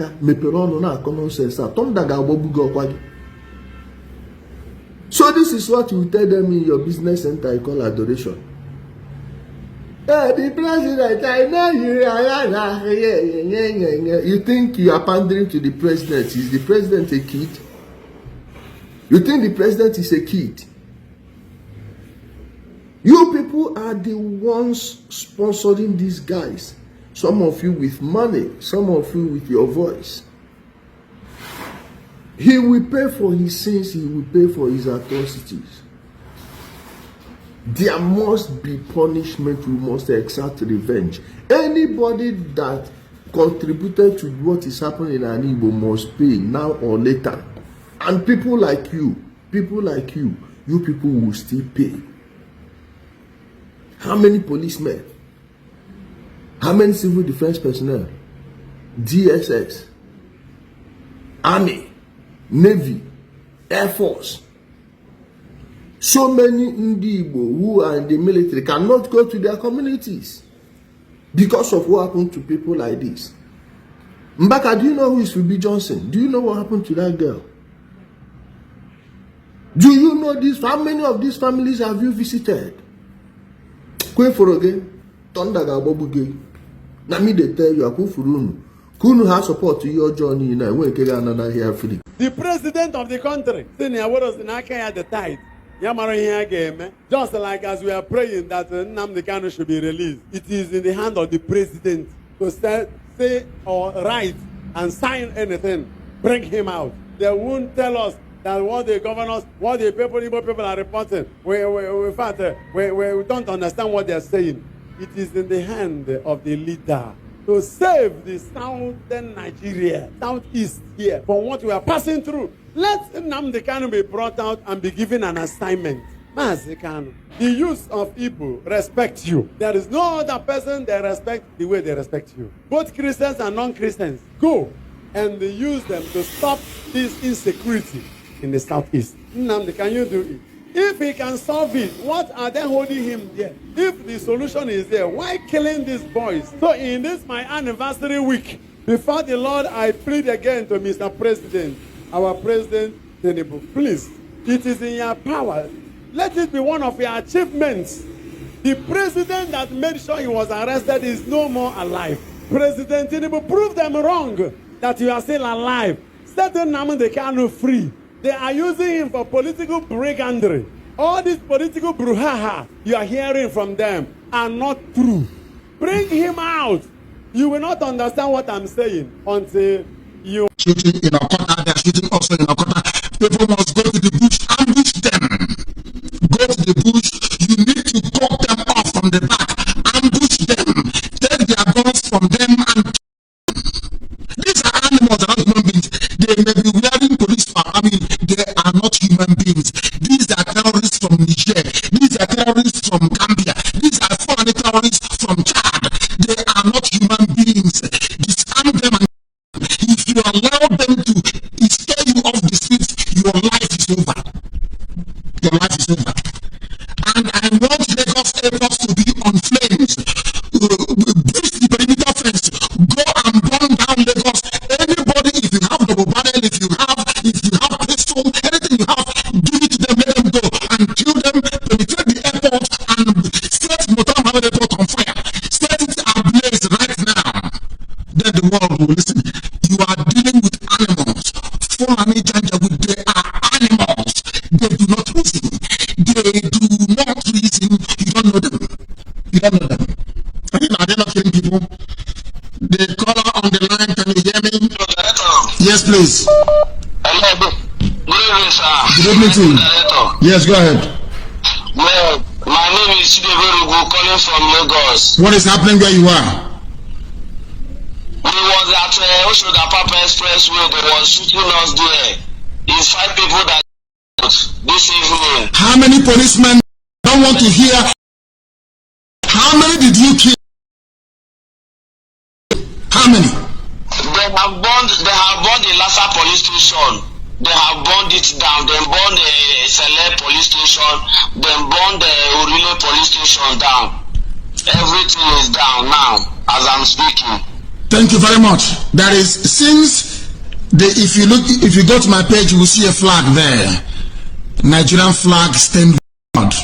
Mbaka mepere ọnụ na nonsense Thunder ga-agbagbugo ọkwa gị. So this is what you tell them in your business center you call adoration. The president, I know you think you are pandering to the president. Is the president a kid? You think the president is a kid? You people are the ones sponsoring these guys. Some of you with money, some of you with your voice. He will pay for his sins, he will pay for his atrocities. There must be punishment, we must exact revenge. Anybody that contributed to what is happening in Igbo must pay now or later. And people like you people will still pay. How many policemen? How many civil defense personnel? DSS, Army, Navy, Air Force. So many Igbo who are in the military cannot go to their communities because of what happened to people like this. Mbaka, do you know who is Ruby Johnson? Do you know what happened to that girl? Do you know this? How many of these families have you visited? Kwe for again, Thunder Gabobuge. Na me they tell you, Akufurunu. Kunu has support to your journey now. The president of the country, at the tide. Just like as we are praying that Nnamdi Kanu should be released, it is in the hand of the president to say or write and sign anything, bring him out. They won't tell us that what the governors, what the Igbo people are reporting, we don't understand what they are saying. It is in the hand of the leader to save the southern Nigeria, southeast here, from what we are passing through. Let Nnamdi Kanu be brought out and be given an assignment. Mazi Kanu, the youth of Igbo respect you. There is no other person they respect the way they respect you. Both Christians and non-Christians, go and use them to stop this insecurity in the southeast. Nnamdi, can you do it? If he can solve it, what are they holding him there? If the solution is there, why killing these boys? So in this my anniversary week, before the Lord, I plead again to Mr. President, our President Tinubu, please, it is in your power. Let it be one of your achievements. The president that made sure he was arrested is no more alive. President Tinubu, prove them wrong that you are still alive. Set Nnamdi Kanu free. They are using him for political brigandry. All this political brouhaha you are hearing from them are not true. Bring him out. You will not understand what I'm saying until you... Shooting in Okota, they're shooting also in Okota. People must go to the bush, ambush them. Go to the bush, you need to cut them off from the back, ambush them, take their guns from them and... These are animals, are not human beings. They may be wearing police army, they are not human beings. These are terrorists from Niger, these are terrorists from Gambia, these are foreign terrorists from Chad. They are not human beings. Disarm them, and if you allow them to scare you off the streets, your life is over. Your life is over. And I want Lagos airport to be on flames. Breach the perimeter fence. Go and burn down Lagos. Anybody, if you have double barrel, if you have pistol, anything you have, give it to them, let them go and kill them, penetrate the airport and set Motor Mohammed Airport on fire. Set it ablaze right now. Then the world will listen. You are dealing with animals. Fulani Janjaweed, they are animals. They do not reason. They do not reason. You don't know them. You don't know them. Are they not killing people? The caller on the line, can you hear me? Yes, please. Hello. Good evening, sir. Good evening to you. Yes, go ahead. Well, my name is Chideverugu, calling from Lagos. What is happening where you are? We was at Oshoda Papa Expressway. They was shooting us there. It's 5 people that this evening. How many policemen? I don't want to hear. How many did you kill? How many? They have burned the Lassa police station. They have burned it down. They burned the Sele police station. They burned the Urile police station down. Everything is down now as I'm speaking. Thank you very much. That is, since if you go to my page, you will see a flag there. Nigerian flag stained blood.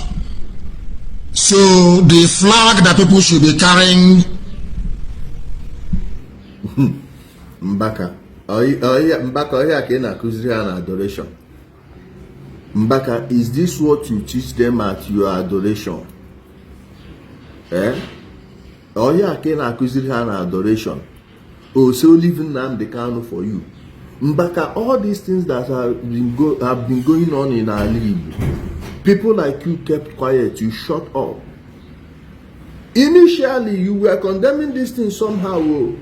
So the flag that people should be carrying. Mbaka. Mbaka, adoration. Mbaka, is this what you teach them at your adoration? Adoration. Oh, so leaving Nnamdi Kanu for you. Mbaka, all these things that have been going on in our league, people like you kept quiet, you shut up. Initially, you were condemning this thing somehow.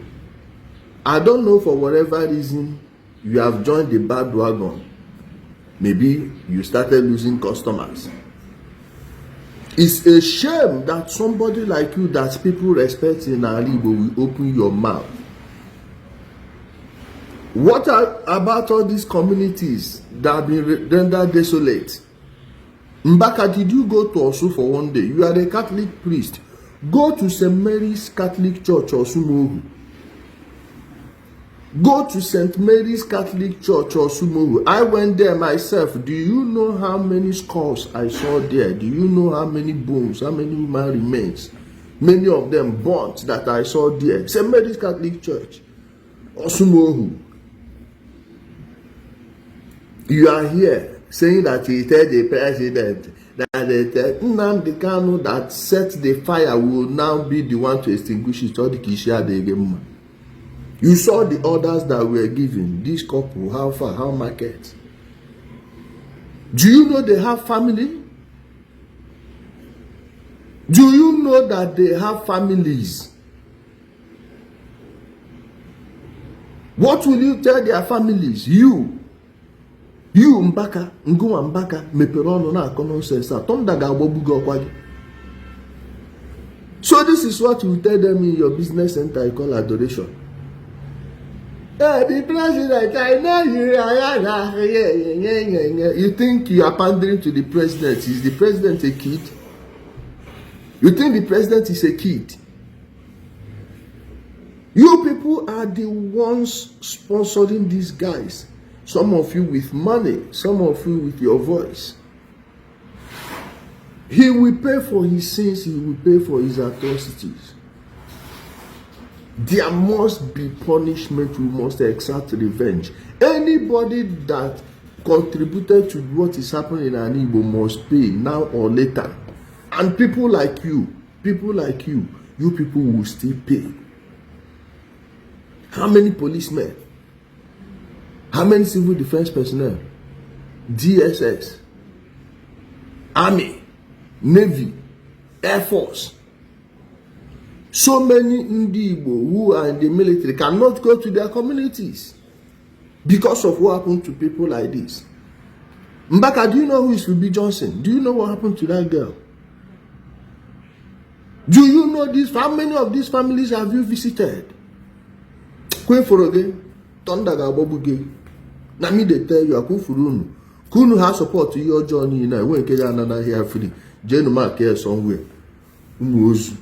I don't know, for whatever reason, you have joined the bad wagon. Maybe you started losing customers. It's a shame that somebody like you that people respect in our league will open your mouth. What about all these communities that have been rendered desolate? Mbaka, did you go to Osu for one day? You are a Catholic priest. Go to St. Mary's Catholic Church, Osumohu. Go to St. Mary's Catholic Church, Osumohu. I went there myself. Do you know how many skulls I saw there? Do you know how many bones, how many human remains? Many of them burnt that I saw there. St. Mary's Catholic Church, Osumohu. You are here saying that he told the president that Nnamdi Kanu that set the fire will now be the one to extinguish it. You saw the orders that were given. This couple, how far, how market? Do you know they have family? Do you know that they have families? What will you tell their families? You Mbaka, Nguma Mbaka, meperono na nonsense. So this is what you tell them in your business center you call adoration. The president, I know you think you are pandering to the president. Is the president a kid? You think the president is a kid? You people are the ones sponsoring these guys. Some of you with money, some of you with your voice. He will pay for his sins, he will pay for his atrocities. There must be punishment, we must exact revenge. Anybody that contributed to what is happening in Igbo must pay now or later. And people like you people will still pay. How many policemen? How many civil defense personnel? DSS, Army, Navy, Air Force. So many Igbo who are in the military cannot go to their communities because of what happened to people like this. Mbaka, do you know who is Ruby Johnson? Do you know what happened to that girl? Do you know this? How many of these families have you visited? Queen for again, Thunder Gabobuge. Na me they tell you, Akufurunu. Kunu has support to your journey in a way, Kenya here free. Jenuma care somewhere. Unuozu.